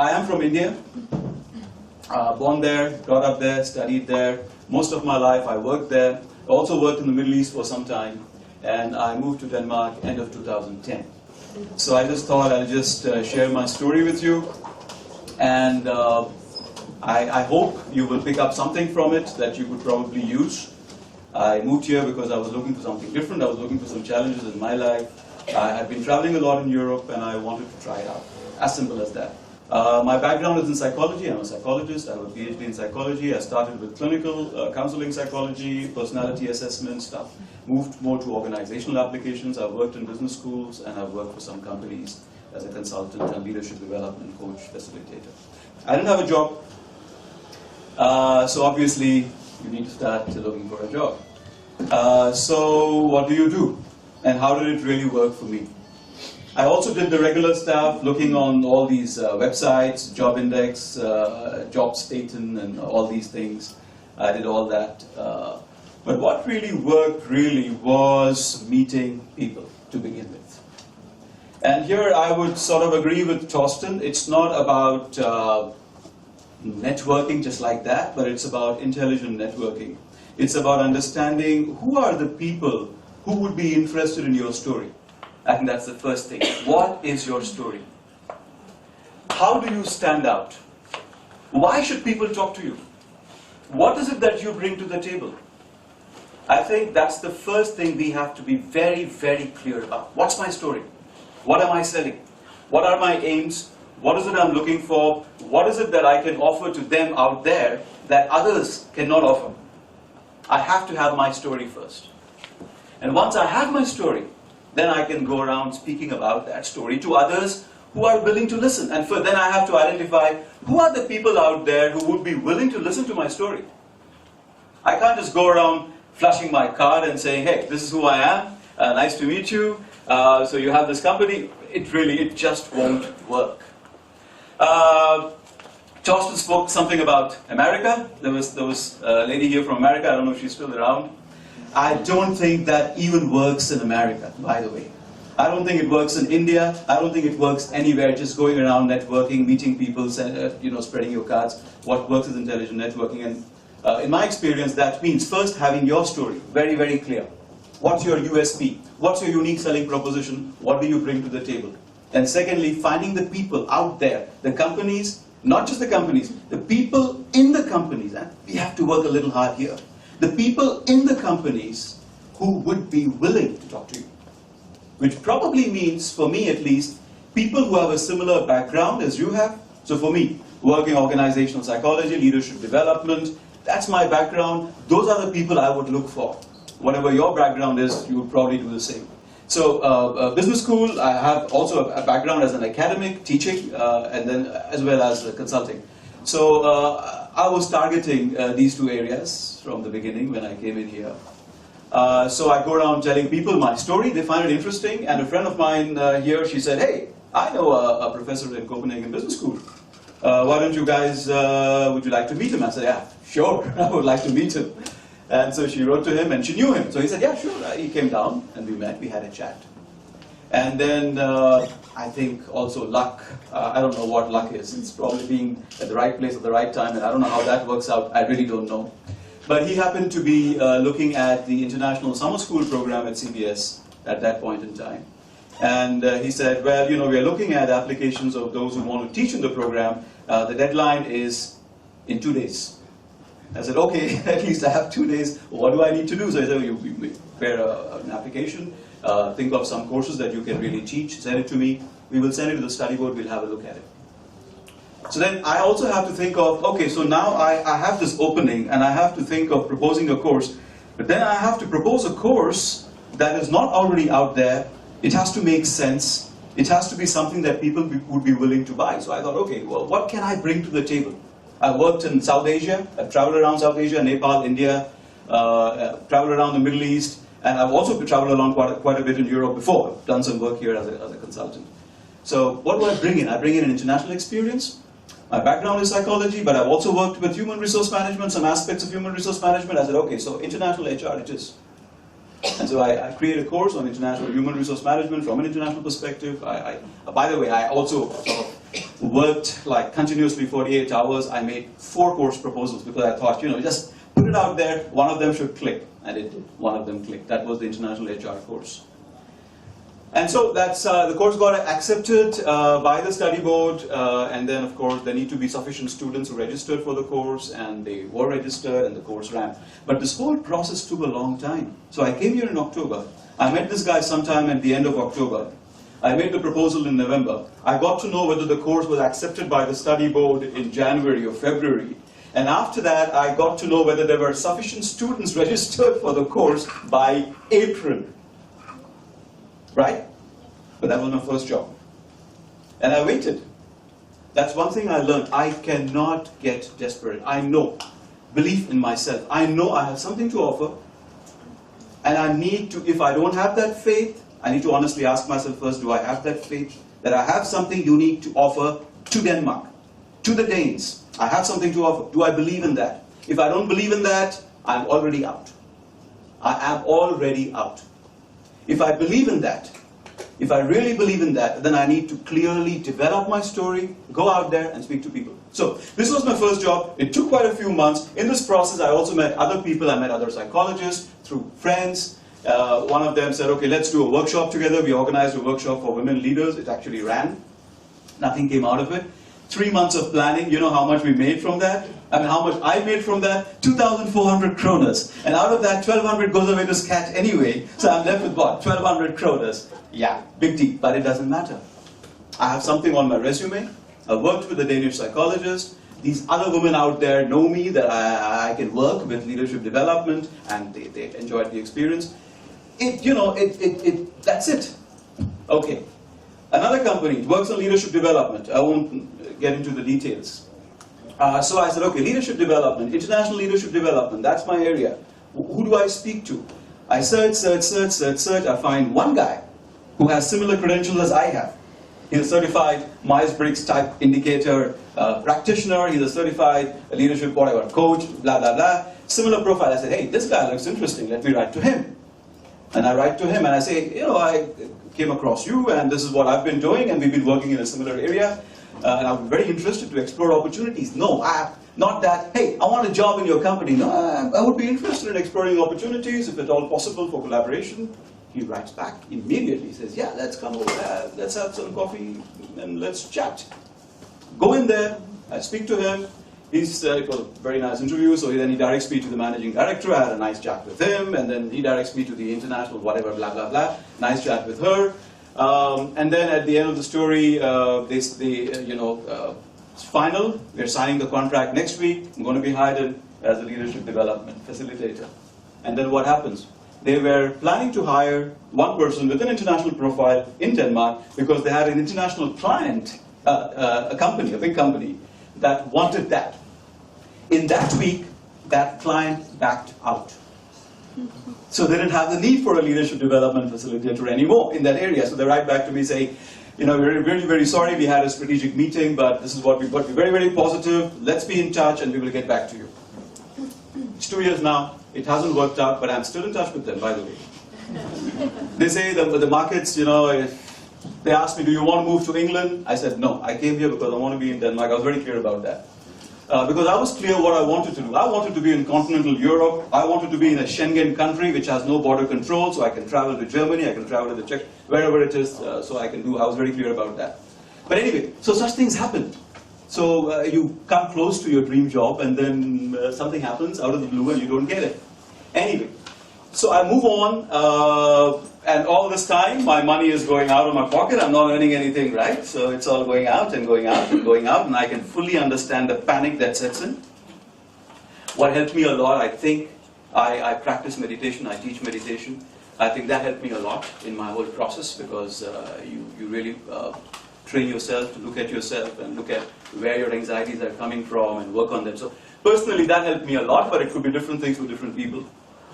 I am from India. Born there, brought up there, studied there. Most of my life I worked there. Also worked in the Middle East for some time. And I moved to Denmark end of 2010. So I just thought I'll just share my story with you. And I hope you will pick up something from it that you could probably use. I moved here because I was looking for something different. I was looking for some challenges in my life. I had been traveling a lot in Europe and I wanted to try it out. As simple as that. My background is in psychology. I'm a psychologist. I have a PhD in psychology. I started with clinical counseling psychology, personality assessment stuff. Moved more to organizational applications. I've worked in business schools and I've worked for some companies as a consultant and leadership development coach, facilitator. I didn't have a job. So obviously you need to start looking for a job. So what do you do? And how did it really work for me? I also did the regular stuff, looking on all these websites, Job Index, Job Staten, and all these things. I did all that. But what really worked was meeting people to begin with. And here I would sort of agree with Torsten. It's not about networking just like that, but it's about intelligent networking. It's about understanding who are the people who would be interested in your story. I think that's the first thing. What is your story? How do you stand out? Why should people talk to you? What is it that you bring to the table? I think that's the first thing we have to be very, very clear about. What's my story? What am I selling? What are my aims? What is it I'm looking for? What is it that I can offer to them out there that others cannot offer? I have to have my story first. And once I have my story, then I can go around speaking about that story to others who are willing to listen. And then I have to identify who are the people out there who would be willing to listen to my story. I can't just go around flashing my card and saying, hey, this is who I am, nice to meet you, so you have this company. It just won't work. Torsten spoke something about America. There was a lady here from America, I don't know if she's still around. I don't think that even works in America, by the way. I don't think it works in India. I don't think it works anywhere, just going around networking, meeting people, spreading your cards. What works is intelligent networking. And in my experience, that means first having your story very, very clear. What's your USP? What's your unique selling proposition? What do you bring to the table? And secondly, finding the people out there, the companies, not just the companies, the people in the companies. And we have to work a little hard here. The people in the companies who would be willing to talk to you. Which probably means, for me at least, people who have a similar background as you have. So for me, working organizational psychology, leadership development, that's my background. Those are the people I would look for. Whatever your background is, you would probably do the same. So business school, I have also a background as an academic, teaching, and then as well as consulting. So I was targeting these two areas from the beginning when I came in here. So I go around telling people my story, they find it interesting, and a friend of mine here, she said, hey, I know a professor in Copenhagen Business School. Why don't you guys, would you like to meet him? I said, yeah, sure, I would like to meet him. And so she wrote to him, and she knew him. So he said, yeah, sure. He came down, and we met, we had a chat. And then I think also luck, I don't know what luck is. It's probably being at the right place at the right time, and I don't know how that works out. I really don't know. But he happened to be looking at the International Summer School program at CBS at that point in time. And he said, well, we are looking at applications of those who want to teach in the program. The deadline is in 2 days. I said, okay, at least I have 2 days. What do I need to do? So I said, you prepare an application, think of some courses that you can really teach, send it to me. We will send it to the study board, we'll have a look at it. So then I also have to think of, okay, so now I have this opening and I have to think of proposing a course. But then I have to propose a course that is not already out there. It has to make sense. It has to be something that people would be willing to buy. So I thought, okay, well, what can I bring to the table? I worked in South Asia. I've traveled around South Asia, Nepal, India, traveled around the Middle East, and I've also traveled around quite a bit in Europe before. I've done some work here as a consultant. So what do I bring in? I bring in an international experience. My background is psychology, but I've also worked with human resource management, some aspects of human resource management. I said, okay, so international HR it is. And so I created a course on international human resource management from an international perspective. By the way, I also worked like continuously 48 hours. I made 4 course proposals because I thought, just put it out there, one of them should click. And it did. One of them clicked. That was the International HR course. And so that's the course got accepted by the study board, and then of course there need to be sufficient students who registered for the course, and they were registered and the course ran. But this whole process took a long time. So I came here in October. I met this guy sometime at the end of October. I made the proposal in November. I got to know whether the course was accepted by the study board in January or February. And after that, I got to know whether there were sufficient students registered for the course by April. Right? But that was my first job. And I waited. That's one thing I learned. I cannot get desperate. I know. Belief in myself. I know I have something to offer. And I need to, if I don't have that faith, I need to honestly ask myself first, do I have that faith? That I have something unique to offer to Denmark, to the Danes. I have something to offer. Do I believe in that? If I don't believe in that, I'm already out. I am already out. If I believe in that, if I really believe in that, then I need to clearly develop my story, go out there and speak to people. So this was my first job. It took quite a few months. In this process, I also met other people. I met other psychologists through friends. One of them said, okay, let's do a workshop together. We organized a workshop for women leaders. It actually ran. Nothing came out of it. 3 months of planning. You know how much we made from that? I mean, how much I made from that? 2,400 kronas. And out of that, 1,200 goes away to scat anyway. So I'm left with what? 1,200 kronas. Yeah, big deal. But it doesn't matter. I have something on my resume. I worked with a Danish psychologist. These other women out there know me, that I can work with leadership development, and they enjoyed the experience. That's it. Okay. Another company works on leadership development. I won't get into the details. So I said, okay, leadership development, international leadership development, that's my area. Who do I speak to? I search. I find one guy who has similar credentials as I have. He's a certified Myers-Briggs type indicator practitioner. He's a certified leadership whatever coach, blah, blah, blah. Similar profile. I said, hey, this guy looks interesting. Let me write to him. And I write to him and I say, I came across you and this is what I've been doing and we've been working in a similar area. And I'm very interested to explore opportunities. No, not that, hey, I want a job in your company. No, I would be interested in exploring opportunities, if at all possible, for collaboration. He writes back immediately. He says, yeah, let's come over there, let's have some coffee, and let's chat. Go in there, I speak to him. It was a very nice interview, so then he directs me to the managing director. I had a nice chat with him, and then he directs me to the international whatever, blah, blah, blah. Nice chat with her. And then at the end of the story, it's final. We're signing the contract next week. I'm going to be hired as a leadership development facilitator. And then what happens? They were planning to hire one person with an international profile in Denmark because they had an international client, a company, a big company, that wanted that. In that week, that client backed out. So they didn't have the need for a leadership development facilitator anymore in that area. So they write back to me saying, we're really very sorry, we had a strategic meeting, but this is what we've got. We're very, very positive. Let's be in touch and we will get back to you. It's 2 years now. It hasn't worked out, but I'm still in touch with them, by the way. They say the markets, they asked me, do you want to move to England? I said, no, I came here because I want to be in Denmark. I was very clear about that. Because I was clear what I wanted to do. I wanted to be in continental Europe. I wanted to be in a Schengen country which has no border control, so I can travel to Germany, I can travel to the Czech, wherever it is, so I can do. I was very clear about that. But anyway, so such things happen. So you come close to your dream job, and then something happens out of the blue and you don't get it. Anyway, so I move on, and all this time my money is going out of my pocket. I'm not earning anything, right? So it's all going out and going out and going out, and I can fully understand the panic that sets in. What helped me a lot, I think, I practice meditation, I teach meditation. I think that helped me a lot in my whole process, because you really train yourself to look at yourself and look at where your anxieties are coming from and work on them. So personally that helped me a lot, but it could be different things for different people.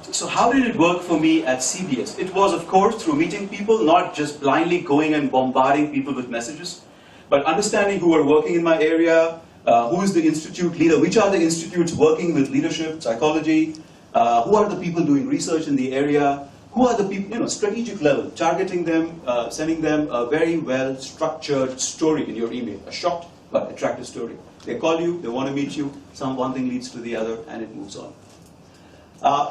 So how did it work for me at CBS? It was, of course, through meeting people, not just blindly going and bombarding people with messages, but understanding who are working in my area, who is the institute leader, which are the institutes working with leadership, psychology, who are the people doing research in the area, who are the people, strategic level, targeting them, sending them a very well structured story in your email, a short but attractive story. They call you, they want to meet you, one thing leads to the other, and it moves on.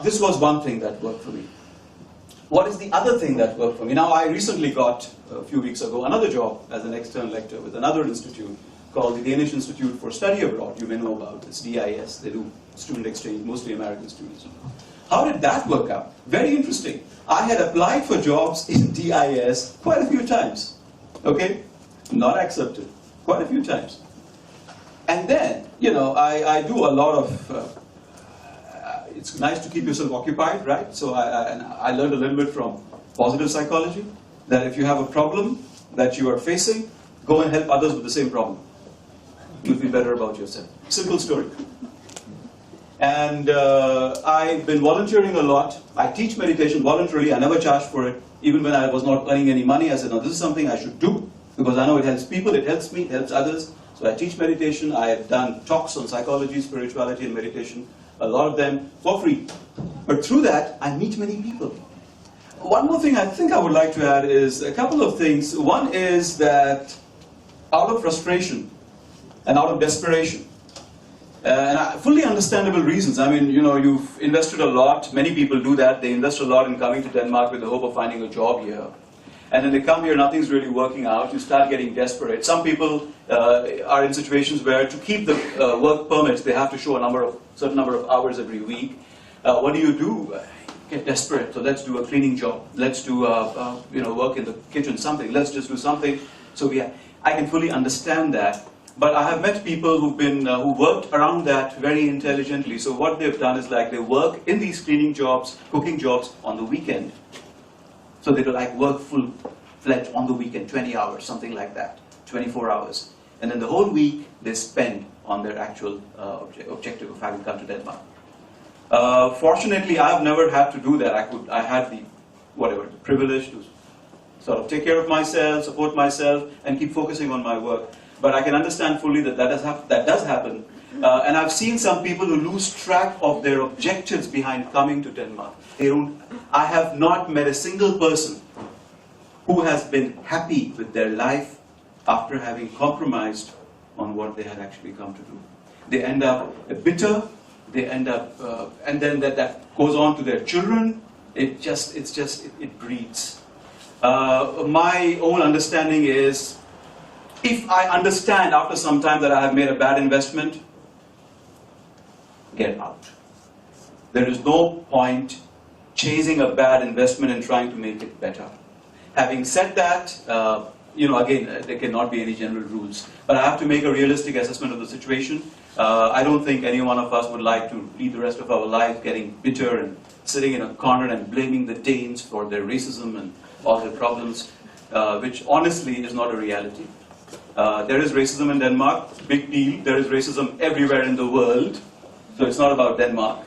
This was one thing that worked for me. What is the other thing that worked for me? Now, I recently got, a few weeks ago, another job as an external lecturer with another institute called the Danish Institute for Study Abroad. You may know about this, DIS. They do student exchange, mostly American students. How did that work out? Very interesting. I had applied for jobs in DIS quite a few times. Okay? Not accepted. Quite a few times. And then, you know, I do a lot of... it's nice to keep yourself occupied, right? So I learned a little bit from positive psychology, that if you have a problem that you are facing, go and help others with the same problem. You'll feel better about yourself. Simple story. And I've been volunteering a lot. I teach meditation voluntarily. I never charged for it. Even when I was not earning any money, I said, no, this is something I should do, because I know it helps people, it helps me, it helps others. So I teach meditation. I have done talks on psychology, spirituality, and meditation, a lot of them for free. But through that, I meet many people. One more thing I think I would like to add is a couple of things. One is that out of frustration and out of desperation, and fully understandable reasons. I mean, you know, you've invested a lot. Many people do that. They invest a lot in coming to Denmark with the hope of finding a job here. And then they come here, nothing's really working out. You start getting desperate. Some people are in situations where to keep the work permits, they have to show a certain number of hours every week. What do? Get desperate. So let's do a cleaning job. Let's do work in the kitchen, something. Let's just do something. So I can fully understand that. But I have met people who worked around that very intelligently. So what they've done is like they work in these cleaning jobs, cooking jobs on the weekend. So they do like work full-fledged on the weekend, 20 hours, something like that, 24 hours. And then the whole week they spend on their actual objective of having come to Denmark. Fortunately, I've never had to do that. I had the privilege to sort of take care of myself, support myself, and keep focusing on my work. But I can understand fully that that does happen. And I've seen some people who lose track of their objectives behind coming to Denmark. I have not met a single person who has been happy with their life after having compromised on what they had actually come to do. They end up bitter. They end up, and then that goes on to their children. It breeds. My own understanding is, if I understand after some time that I have made a bad investment, get out. There is no point chasing a bad investment and trying to make it better. Having said that, again, there cannot be any general rules. But I have to make a realistic assessment of the situation. I don't think any one of us would like to lead the rest of our life getting bitter and sitting in a corner and blaming the Danes for their racism and all their problems, which honestly is not a reality. There is racism in Denmark, big deal. There is racism everywhere in the world. So it's not about Denmark.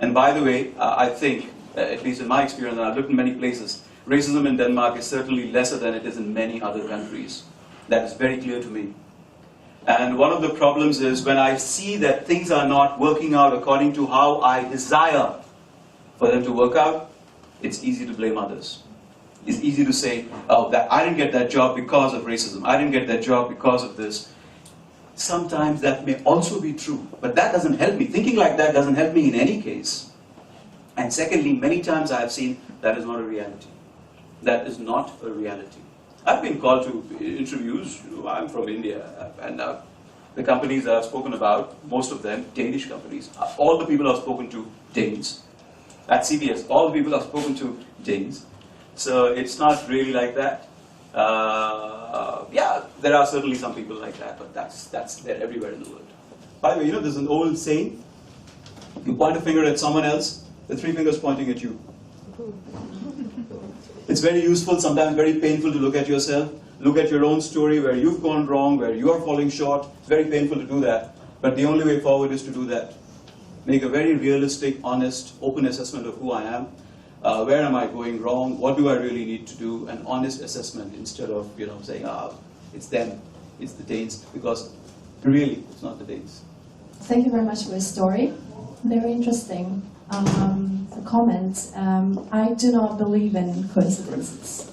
And by the way, I think, at least in my experience, and I've looked in many places, racism in Denmark is certainly lesser than it is in many other countries. That is very clear to me. And one of the problems is when I see that things are not working out according to how I desire for them to work out, it's easy to blame others. It's easy to say, oh, I didn't get that job because of racism. I didn't get that job because of this. Sometimes that may also be true, but that doesn't help me. Thinking like that doesn't help me in any case. And secondly, many times I have seen that is not a reality. That is not a reality. I've been called to interviews. I'm from India, and the companies that I've spoken about, most of them, Danish companies. All the people I've spoken to, Danes. At CBS, all the people I've spoken to, Danes. So it's not really like that. Yeah, there are certainly some people like that, but that's there everywhere in the world. By the way, there's an old saying: you point a finger at someone else, the three fingers pointing at you. It's very useful, sometimes very painful to look at yourself, look at your own story where you've gone wrong, where you are falling short. It's very painful to do that, but the only way forward is to do that. Make a very realistic, honest, open assessment of who I am. Where am I going wrong? What do I really need to do? An honest assessment instead of saying, it's them, it's the Danes, because really, it's not the Danes. Thank you very much for your story. Very interesting. The comment. I do not believe in coincidences.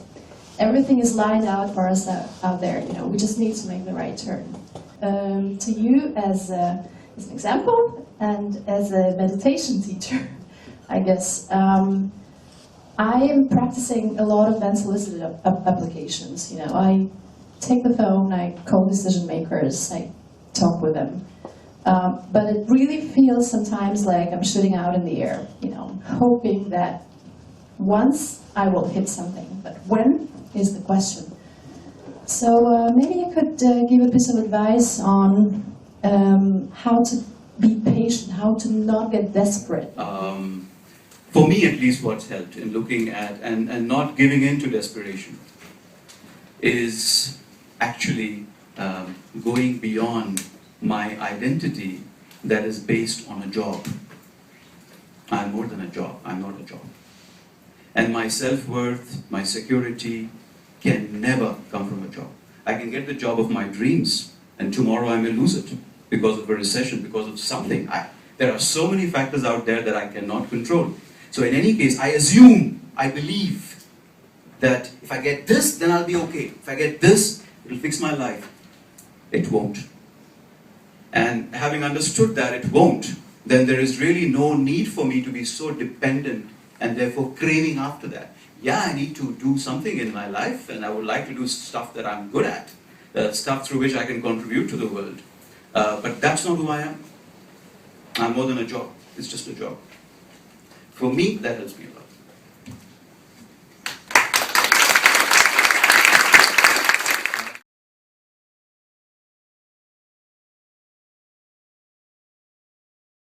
Everything is lined out for us out there. We just need to make the right turn. to you as an example and as a meditation teacher, I guess. I am practicing a lot of unsolicited applications. You know, I take the phone, I call decision makers, I talk with them. But it really feels sometimes like I'm shooting out in the air, you know, hoping that once I will hit something, but when is the question. So maybe you could give a piece of advice on how to be patient, how to not get desperate. For me, at least, what's helped in looking at and not giving in to desperation is actually going beyond my identity that is based on a job. I'm more than a job. I'm not a job. And my self-worth, my security can never come from a job. I can get the job of my dreams, and tomorrow I may lose it because of a recession, because of something. There are so many factors out there that I cannot control. So in any case, I assume, I believe that if I get this, then I'll be okay. If I get this, it'll fix my life. It won't. And having understood that it won't, then there is really no need for me to be so dependent and therefore craving after that. Yeah, I need to do something in my life, and I would like to do stuff that I'm good at, stuff through which I can contribute to the world. But that's not who I am. I'm more than a job. It's just a job. For me, that helps me a lot.